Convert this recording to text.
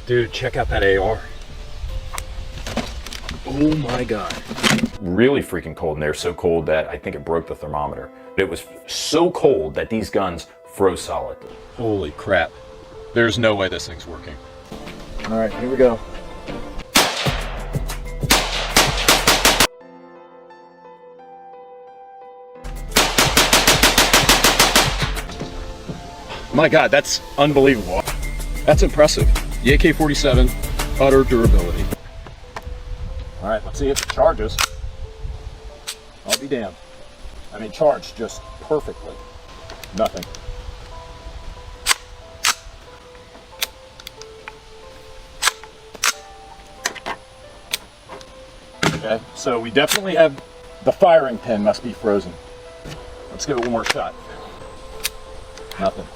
Dude, check out that AR. Oh my God. Really freaking cold in there, so cold that I think it broke the thermometer. It was so cold that these guns froze solid. Holy crap. There's no way this thing's working. All right, here we go. My God, that's unbelievable. That's impressive. The AK-47, utter durability. All right, let's see if it charges. I'll be damned. I mean, charged just perfectly. Nothing. Okay, so we definitely have the firing pin must be frozen. Let's give it one more shot. Nothing.